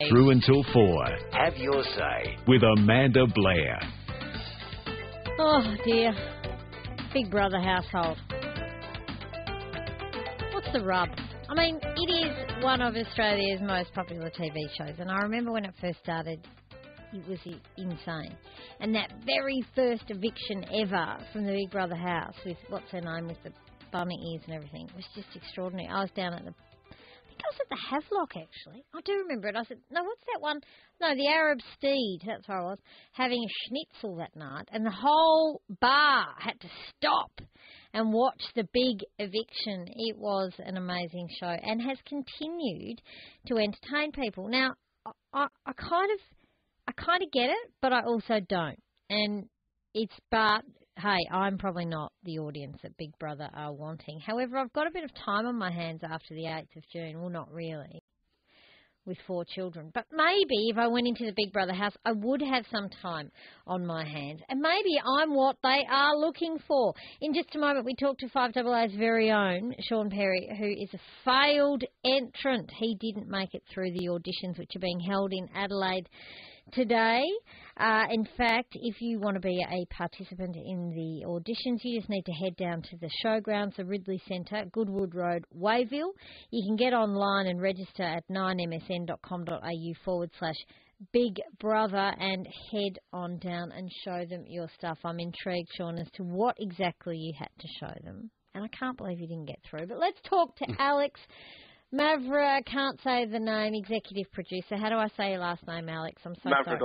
Through until 4. Have your say With Amanda Blair. Oh, dear. Big Brother household. What's the rub? I mean, it is one of Australia's most popular TV shows, and I remember when it first started, it was insane. And that very first eviction ever from the Big Brother house with, what's her name, with the bunny ears and everything, was just extraordinary. I was down at I was at the Havelock, actually. I do remember it. I said, no, what's that one? No, the Arab Steed, that's where I was, having a schnitzel that night. And the whole bar had to stop and watch the big eviction. It was an amazing show and has continued to entertain people. Now, I kind of get it, but I also don't. And but hey, I'm probably not the audience that Big Brother are wanting. However, I've got a bit of time on my hands after the 8th of June. Well, not really, with 4 children. But maybe if I went into the Big Brother house, I would have some time on my hands. And maybe I'm what they are looking for. In just a moment, we talk to 5AA's very own Sean Perry, who is a failed entrant. He didn't make it through the auditions, which are being held in Adelaide today. In fact, if you want to be a participant in the auditions, you just need to head down to the showgrounds, the Ridley Centre, Goodwood Road, Wayville. You can get online and register at 9msn.com.au/Big Brother and head on down and show them your stuff. I'm intrigued, Sean, as to what exactly you had to show them. And I can't believe you didn't get through. But let's talk to Alex can't say the name, executive producer. How do I say your last name, Alex? I'm so sorry.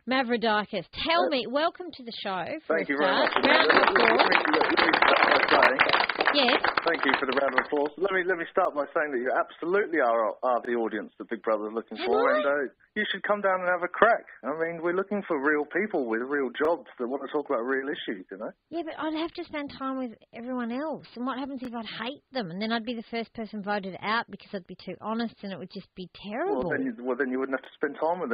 Mavoidakis. Tell me, welcome to the show. Thank you very much. Round of applause. Yes. Thank you for the round of applause. Let me start by saying that you absolutely are the audience that Big Brother is looking for, and you should come down and have a crack. I mean, we're looking for real people with real jobs that want to talk about real issues, you know? Yeah, but I'd have to spend time with everyone else. And what happens if I'd hate them? And then I'd be the first person voted out because I'd be too honest and it would just be terrible. Well, then you wouldn't have to spend time with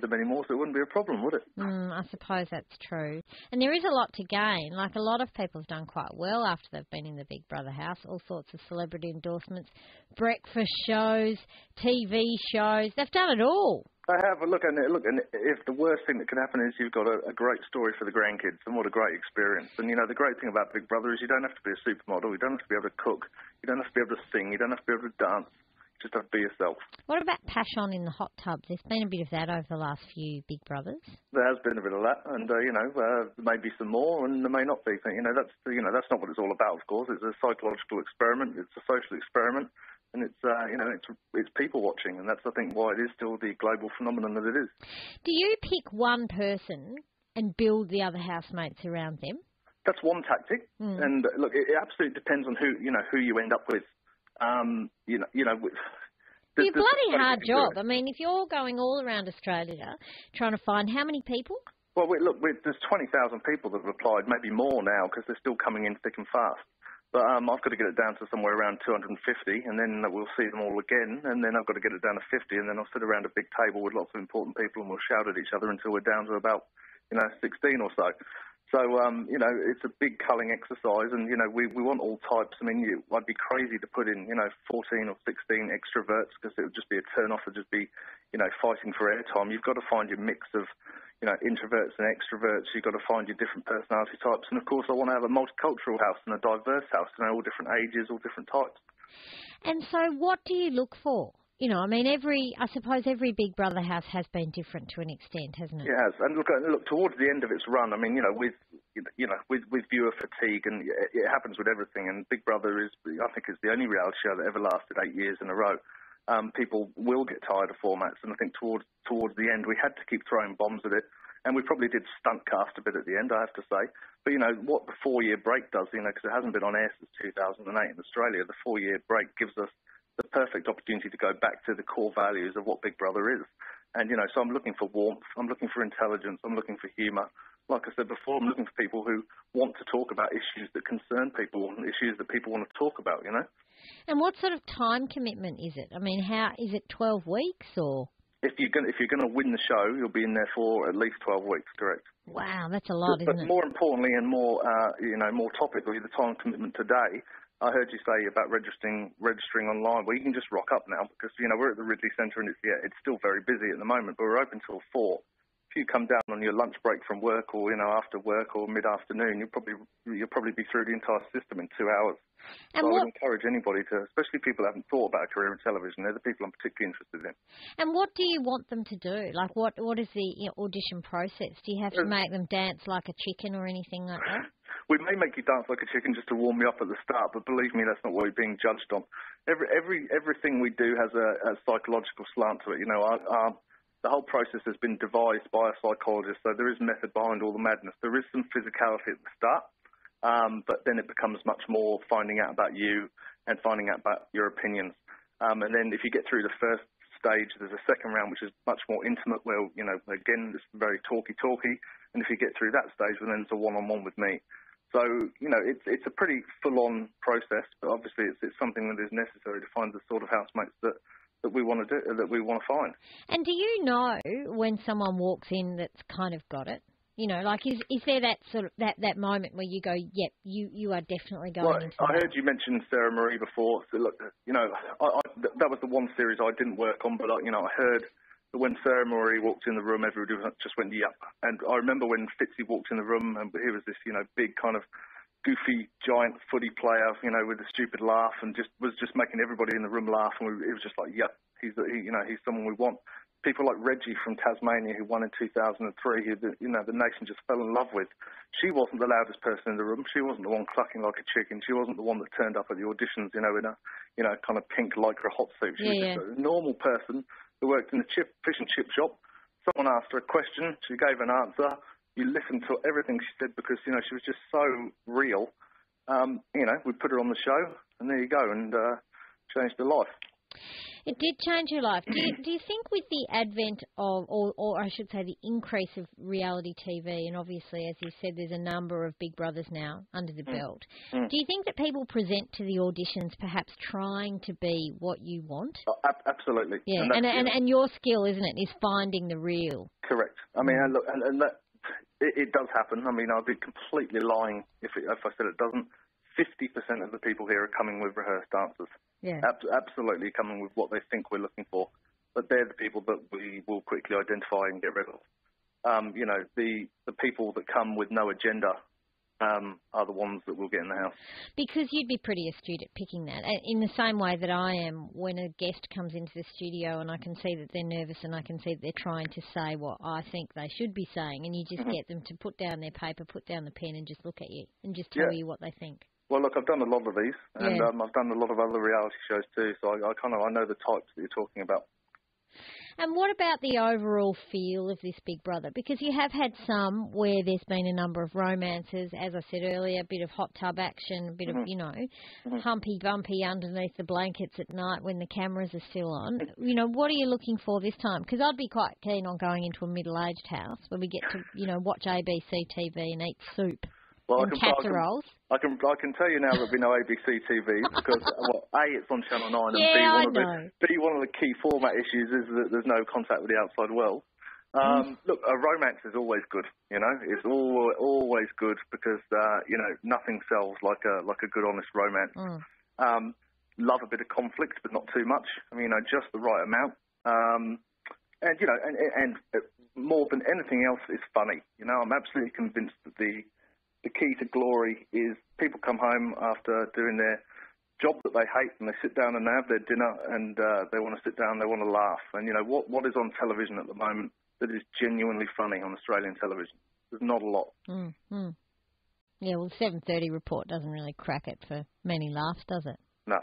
them anymore, so it wouldn't be a problem, would it? I suppose that's true. And there is a lot to gain. Like, a lot of people have done quite well after they've been in the Big Brother house. All sorts of celebrity endorsements, breakfast shows, TV shows. They've done it all. I have. Look, and if the worst thing that can happen is you've got a great story for the grandkids, and what a great experience. And, you know, the great thing about Big Brother is you don't have to be a supermodel, you don't have to be able to cook, you don't have to be able to sing, you don't have to be able to dance. You just have to be yourself. What about passion in the hot tub? There's been a bit of that over the last few Big Brothers. There has been a bit of that, and there may be some more, and there may not be. That's not what it's all about. Of course, it's a psychological experiment. It's a social experiment. And it's people watching, and that's, I think, why it is still the global phenomenon that it is. Do you pick one person and build the other housemates around them? That's one tactic, and look, it absolutely depends on who you end up with. It's a bloody hard job. I mean, if you're going all around Australia trying to find how many people? Well, there's 20,000 people that have applied, maybe more now, because they're still coming in thick and fast. But I've got to get it down to somewhere around 250, and then we'll see them all again, and then I've got to get it down to 50, and then I'll sit around a big table with lots of important people, and we'll shout at each other until we're down to about, 16 or so. So, it's a big culling exercise, and, we want all types. I mean, I'd be crazy to put in, 14 or 16 extroverts, because it would just be a turn-off. It'd just be, fighting for airtime. You've got to find your mix of introverts and extroverts. You've got to find your different personality types. And, of course, I want to have a multicultural house and a diverse house, all different ages, all different types. And so what do you look for? I suppose every Big Brother house has been different to an extent, hasn't it? It has. And look, towards the end of its run, I mean, with viewer fatigue, and it happens with everything. And Big Brother is the only reality show that ever lasted 8 years in a row. People will get tired of formats, and I think towards the end we had to keep throwing bombs at it, and we probably did stunt cast a bit at the end, I have to say. But what the 4-year break does, because it hasn't been on air since 2008 in Australia, the 4-year break gives us the perfect opportunity to go back to the core values of what Big Brother is. And so I'm looking for warmth, I'm looking for intelligence, I'm looking for humour. Like I said before, I'm looking for people who want to talk about issues that concern people, and issues that people want to talk about, And what sort of time commitment is it? I mean, how is it 12 weeks or? If you're going to win the show, you'll be in there for at least 12 weeks, correct? Wow, that's a lot, isn't it? But more importantly and more topically, the time commitment today I heard you say about registering online. Well, you can just rock up now because, we're at the Ridley Centre and it's still very busy at the moment, but we're open till 4. If you come down on your lunch break from work or, after work or mid-afternoon, you'll probably be through the entire system in 2 hours. And so I would encourage anybody to, especially people who haven't thought about a career in television, they're the people I'm particularly interested in. And what do you want them to do? Like, what is the audition process? Do you have to make them dance like a chicken or anything like that? We may make you dance like a chicken just to warm you up at the start, but believe me, that's not what we're being judged on. Everything we do has a psychological slant to it. The whole process has been devised by a psychologist, so there is method behind all the madness. There is some physicality at the start, but then it becomes much more finding out about you and finding out about your opinions. And then if you get through the first stage, there's a second round which is much more intimate, where, again, it's very talky. And if you get through that stage, then it's a one-on-one with me. So, it's a pretty full-on process, but obviously it's something that is necessary to find the sort of housemates that we want to do, that we want to find. And do you know when someone walks in that's kind of got it? Is there that sort of that moment where you go, yep, you are definitely going into I heard you mention Sarah Marie before. So look, that was the one series I didn't work on, but I heard that when Sarah Marie walked in the room, everybody just went, yep. And I remember when Fitzy walked in the room, and he was this, big kind of goofy giant footy player, with a stupid laugh, and was just making everybody in the room laugh, and it was just like, yep, he's someone we want. People like Reggie from Tasmania, who won in 2003, who the nation just fell in love with. She wasn't the loudest person in the room. She wasn't the one clucking like a chicken. She wasn't the one that turned up at the auditions, in a kind of pink lycra hot suit. She was just a normal person who worked in the fish and chip shop. Someone asked her a question. She gave an answer. You listened to everything she said because, she was just so real. We put her on the show, and there you go, and changed her life. It did change your life. Do you think with the advent of, or I should say the increase of reality TV, and obviously, as you said, there's a number of Big Brothers now under the belt, do you think that people present to the auditions perhaps trying to be what you want? Oh, absolutely. Yeah, and your skill, isn't it, is finding the real. Correct. I mean, look, and that, it does happen. I mean, I'd be completely lying if I said it doesn't. 50% of the people here are coming with rehearsed answers. Yeah. Absolutely coming with what they think we're looking for. But they're the people that we will quickly identify and get rid of. The people that come with no agenda are the ones that we'll get in the house. Because you'd be pretty astute at picking that. In the same way that I am when a guest comes into the studio and I can see that they're nervous and I can see that they're trying to say what I think they should be saying, and you just get them to put down their paper, put down the pen and just look at you and just tell you what they think. Well, look, I've done a lot of these, and I've done a lot of other reality shows too, so I know the types that you're talking about. And what about the overall feel of this Big Brother? Because you have had some where there's been a number of romances, as I said earlier, a bit of hot tub action, a bit of, humpy-bumpy underneath the blankets at night when the cameras are still on. What are you looking for this time? Because I'd be quite keen on going into a middle-aged house where we get to, watch ABC TV and eat soup. Well, and casseroles. I can tell you now there'll be no ABC TV because, A, it's on Channel 9, and B, one of the key format issues is that there's no contact with the outside world. Look, a romance is always good, It's always good because, nothing sells like a good, honest romance. Love a bit of conflict, but not too much. I mean, just the right amount. And more than anything else, it's funny. I'm absolutely convinced that the key to glory is people come home after doing their job that they hate and they sit down and they have their dinner and they want to sit down, they want to laugh. And, what is on television at the moment that is genuinely funny on Australian television? There's not a lot. Yeah, well, the 7:30 report doesn't really crack it for many laughs, does it? No.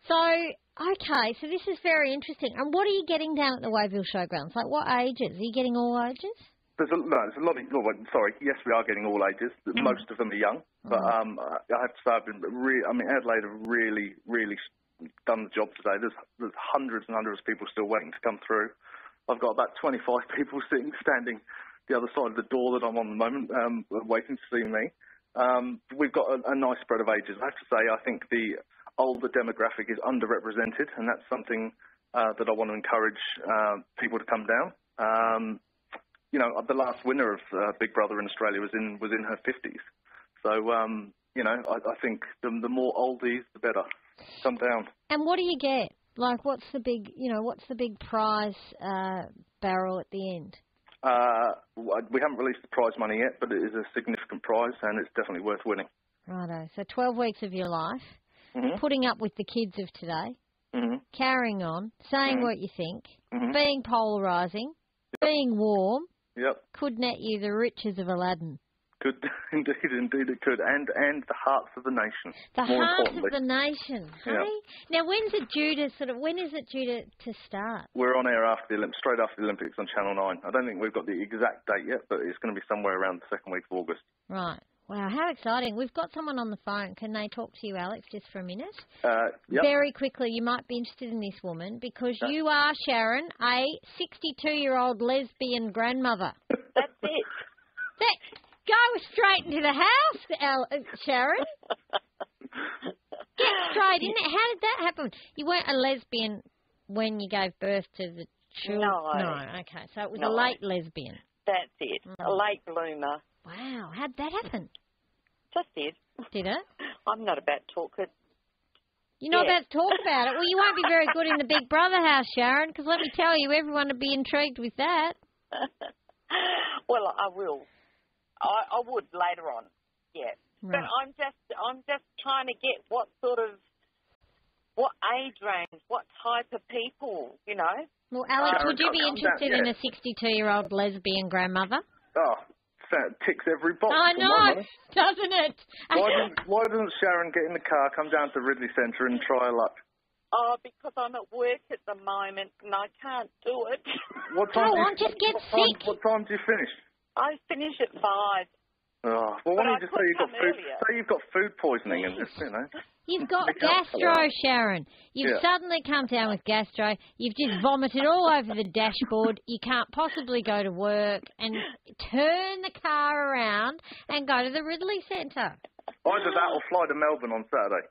So, okay, so this is very interesting. And what are you getting down at the Wayville Showgrounds? Like, what ages? Are you getting all ages? There's a lot of, yes, we are getting all ages. Most of them are young, but I have to say Adelaide have really, really done the job today. There's hundreds and hundreds of people still waiting to come through. I've got about 25 people standing the other side of the door that I'm on at the moment, waiting to see me. We've got a nice spread of ages. I have to say, I think the older demographic is underrepresented, and that's something that I want to encourage people to come down. The last winner of Big Brother in Australia was in her 50s. So, I think the more oldies, the better. Come down. And what do you get? Like, what's the big prize barrel at the end? We haven't released the prize money yet, but it is a significant prize, and it's definitely worth winning. Righto. So 12 weeks of your life, putting up with the kids of today, carrying on, saying what you think, being polarising, being warm, could net you the riches of Aladdin. Could indeed it could, and the hearts of the nation. The hearts of the nation. Hey? Now, when is it due to start? We're on air straight after the Olympics on Channel 9. I don't think we've got the exact date yet, but it's going to be somewhere around the second week of August. Right. Wow, how exciting. We've got someone on the phone. Can they talk to you, Alex, just for a minute? Very quickly, you might be interested in this woman because you are, Sharon, a 62-year-old lesbian grandmother. That's it. Go straight into the house, Sharon. Get straight in it. How did that happen? You weren't a lesbian when you gave birth to the children? No, okay. So it was a late lesbian. That's it. A late bloomer. Wow. How'd that happen? Just did. Did it? I'm not about to talk it. You're not about to talk about it? Well, you won't be very good in the Big Brother house, Sharon, because let me tell you, everyone would be intrigued with that. Well, I will. I would later on, yeah. Right. But I'm just trying to get what age range, what type of people, Well, Alex, would you be interested in a 62-year-old lesbian grandmother? Oh, that ticks every box. I know, doesn't it? Why doesn't Sharon get in the car, come down to Ridley Centre and try her luck? Oh, because I'm at work at the moment and I can't do it. Just get sick. What time do you finish? I finish at 5. Oh, well, why don't you just say you've got food poisoning and just, You've got gastro, Sharon. You've suddenly come down with gastro. You've just vomited all over the dashboard. You can't possibly go to work and turn the car around and go to the Ridley Centre. Either that or fly to Melbourne on Saturday.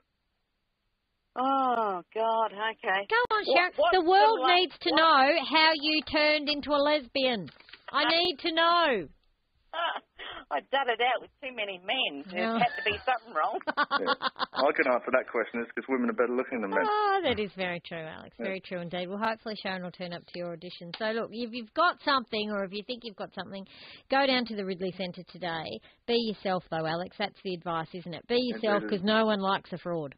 Oh, God, okay. Go on, Sharon. The world needs to know how you turned into a lesbian. I need to know. I've done it out with too many men. There had to be something wrong. I can answer that question. It's because women are better looking than men. Oh, that is very true, Alex. Very true indeed. Well, hopefully Sharon will turn up to your audition. So, look, if you've got something or if you think you've got something, go down to the Ridley Centre today. Be yourself, though, Alex. That's the advice, isn't it? Be yourself because no one likes a fraud.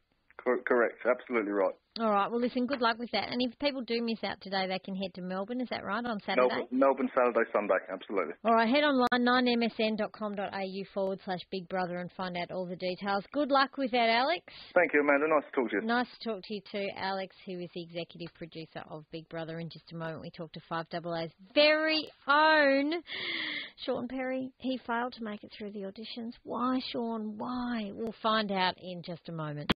Correct. Absolutely right. All right. Well, listen, good luck with that. And if people do miss out today, they can head to Melbourne. Is that right, on Saturday? Melbourne, Saturday, Sunday. Absolutely. All right. Head online, 9msn.com.au/Big Brother and find out all the details. Good luck with that, Alex. Thank you, Amanda. Nice to talk to you. Nice to talk to you too, Alex, who is the executive producer of Big Brother. In just a moment, we talk to 5AA's very own Sean Perry. He failed to make it through the auditions. Why, Sean? Why? We'll find out in just a moment.